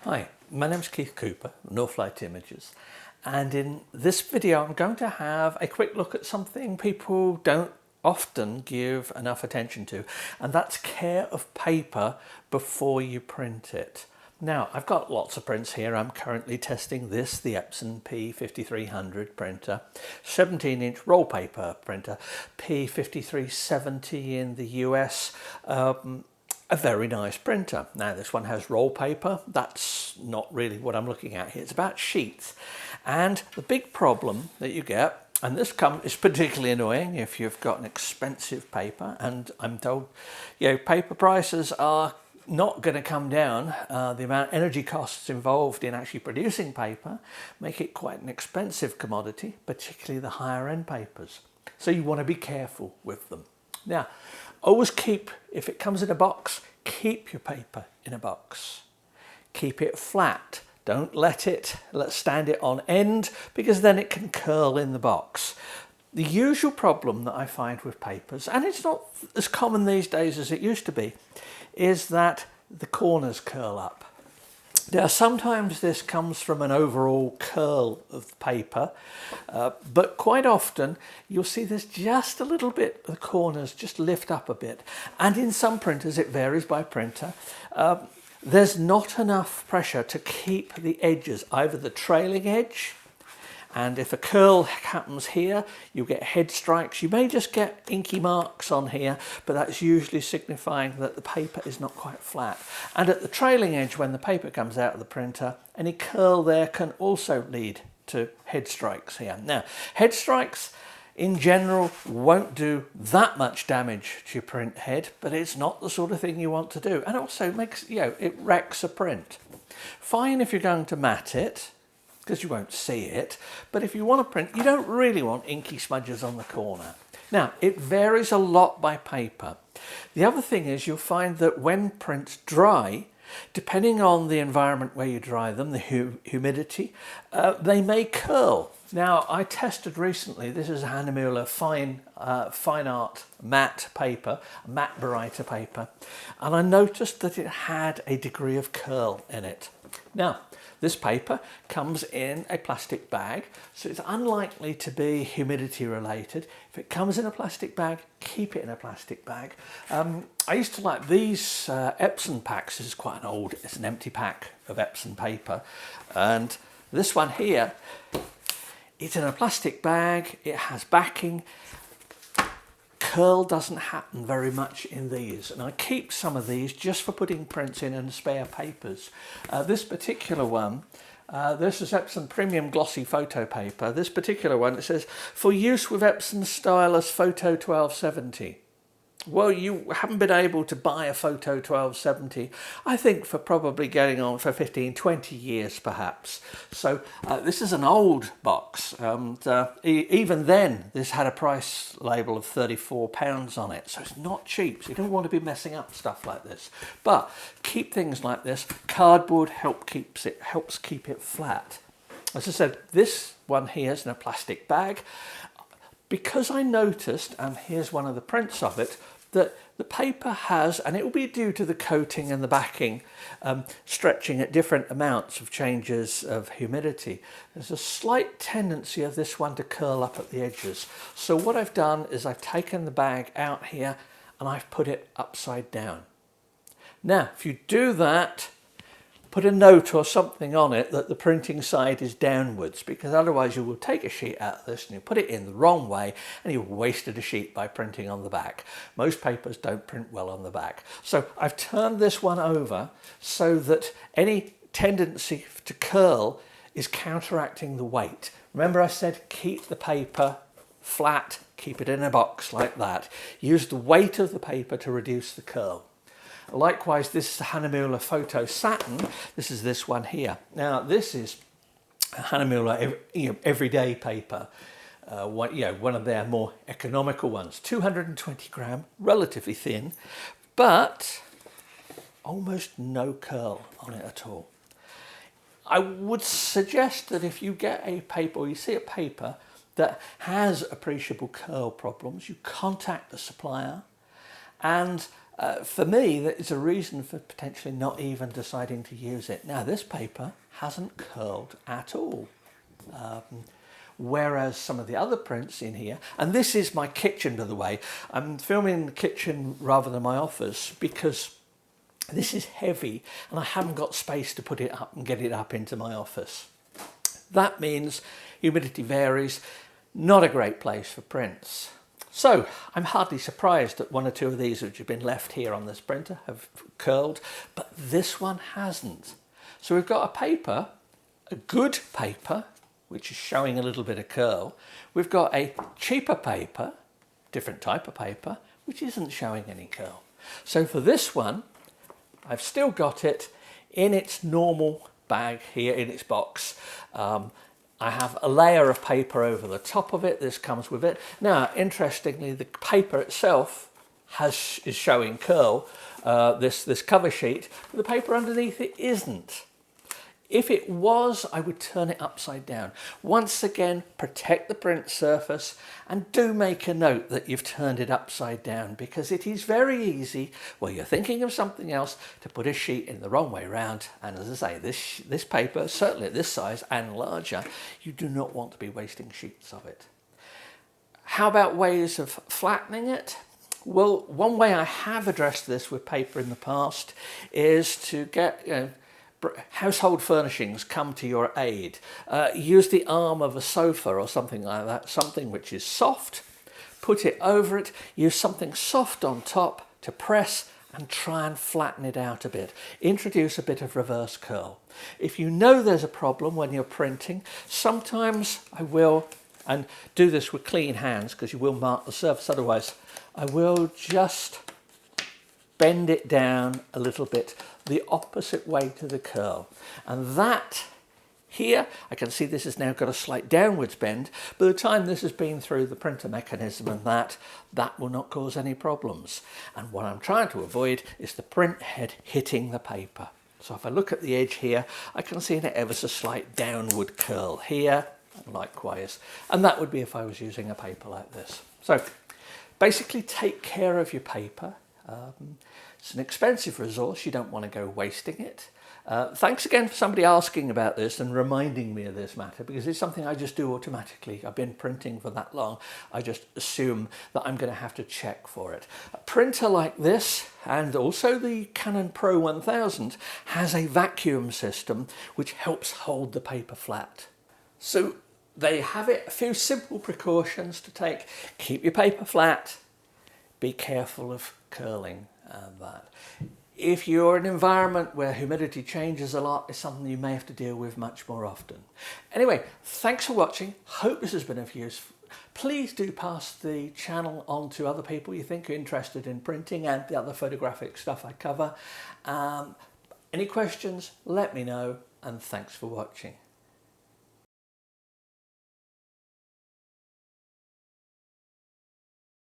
Hi, my name is Keith Cooper, Northlight Images, and in this video I'm going to have a quick look at something people don't often give enough attention to, and that's care of paper before you print it. Now, I've got lots of prints here. I'm currently testing this, the Epson P5300 printer, 17-inch roll paper printer, P5370 in the US, a very nice printer. Now this one has roll paper. That's not really what I'm looking at here. It's about sheets. And the big problem that you get, and this is particularly annoying if you've got an expensive paper, and I'm told, paper prices are not going to come down. The amount of energy costs involved in actually producing paper make it quite an expensive commodity, particularly the higher end papers. So you want to be careful with them. Now, always if it comes in a box, keep your paper in a box. Keep it flat. Don't let's stand it on end, because then it can curl in the box. The usual problem that I find with papers, and it's not as common these days as it used to be, is that the corners curl up. Now, sometimes this comes from an overall curl of the paper, but quite often you'll see there's just a little bit, the corners just lift up a bit. And in some printers, it varies by printer, there's not enough pressure to keep the edges, either the trailing edge, and if a curl happens here, you get head strikes. You may just get inky marks on here, but that's usually signifying that the paper is not quite flat. And at the trailing edge, when the paper comes out of the printer, any curl there can also lead to head strikes here. Now, head strikes in general won't do that much damage to your print head, but it's not the sort of thing you want to do. And also makes, it wrecks a print. Fine if you're going to mat it, because you won't see it, but if you want to print, you don't really want inky smudges on the corner. Now, it varies a lot by paper. The other thing is you'll find that when prints dry, depending on the environment where you dry them, the humidity, they may curl. Now, I tested recently, this is a Hahnemühle fine art matte paper, matte Baryta paper, and I noticed that it had a degree of curl in it. Now, this paper comes in a plastic bag, so it's unlikely to be humidity related. If it comes in a plastic bag, keep it in a plastic bag. I used to like these Epson packs. This is quite it's an empty pack of Epson paper. And this one here, it's in a plastic bag, it has backing. Curl doesn't happen very much in these, and I keep some of these just for putting prints in and spare papers. This particular one, this is Epson Premium Glossy Photo Paper. This particular one, it says, for use with Epson Stylus Photo 1270. Well, you haven't been able to buy a Photo 1270, I think, for probably going on for 15, 20 years perhaps. So this is an old box, and even then this had a price label of £34 on it, so it's not cheap. So you don't want to be messing up stuff like this. But keep things like this. Cardboard helps keep it flat. As I said, this one here is in a plastic bag. Because I noticed, and here's one of the prints of it, that the paper has, and it will be due to the coating and the backing, stretching at different amounts of changes of humidity. There's a slight tendency of this one to curl up at the edges. So what I've done is I've taken the bag out here and I've put it upside down. Now, if you do that, put a note or something on it that the printing side is downwards, because otherwise you will take a sheet out of this and you put it in the wrong way and you've wasted a sheet by printing on the back. Most papers don't print well on the back. So I've turned this one over so that any tendency to curl is counteracting the weight. Remember I said keep the paper flat, keep it in a box like that. Use the weight of the paper to reduce the curl. Likewise, this is the Hahnemühle Photo Satin. This is this one here. Now, this is Hahnemühle everyday paper. One of their more economical ones. 220 gram, relatively thin, but almost no curl on it at all. I would suggest that if you get a paper, or you see a paper that has appreciable curl problems, you contact the supplier and For me, that is a reason for potentially not even deciding to use it. Now, this paper hasn't curled at all. Whereas some of the other prints in here, and this is my kitchen, by the way. I'm filming in the kitchen rather than my office because this is heavy and I haven't got space to put it up and get it up into my office. That means humidity varies, not a great place for prints. So I'm hardly surprised that one or two of these which have been left here on this printer have curled, but this one hasn't. So we've got a paper, a good paper, which is showing a little bit of curl. We've got a cheaper paper, different type of paper, which isn't showing any curl. So for this one, I've still got it in its normal bag here, in its box. I have a layer of paper over the top of it. This comes with it. Now, interestingly, the paper itself is showing curl, this cover sheet, but the paper underneath it isn't. If it was, I would turn it upside down. Once again, protect the print surface and do make a note that you've turned it upside down, because it is very easy, while you're thinking of something else, to put a sheet in the wrong way round. And as I say, this paper, certainly at this size and larger, you do not want to be wasting sheets of it. How about ways of flattening it? Well, one way I have addressed this with paper in the past is to get, household furnishings come to your aid. Use the arm of a sofa or something like that, something which is soft, put it over it, use something soft on top to press and try and flatten it out a bit. Introduce a bit of reverse curl. If you know there's a problem when you're printing, sometimes I will, and do this with clean hands because you will mark the surface otherwise, I will just bend it down a little bit the opposite way to the curl. And that here, I can see this has now got a slight downwards bend. By the time this has been through the printer mechanism and that will not cause any problems. And what I'm trying to avoid is the print head hitting the paper. So if I look at the edge here, I can see an ever so slight downward curl here, and likewise. And that would be if I was using a paper like this. So basically take care of your paper. It's an expensive resource, you don't want to go wasting it. Thanks again for somebody asking about this and reminding me of this matter, because it's something I just do automatically. I've been printing for that long, I just assume that I'm going to have to check for it. A printer like this, and also the Canon Pro 1000, has a vacuum system which helps hold the paper flat. So there you have it, a few simple precautions to take. Keep your paper flat, be careful of curling and that. If you're in an environment where humidity changes a lot, it's something you may have to deal with much more often. Anyway, thanks for watching. Hope this has been of use. Please do pass the channel on to other people you think are interested in printing and the other photographic stuff I cover. Any questions, let me know, and thanks for watching.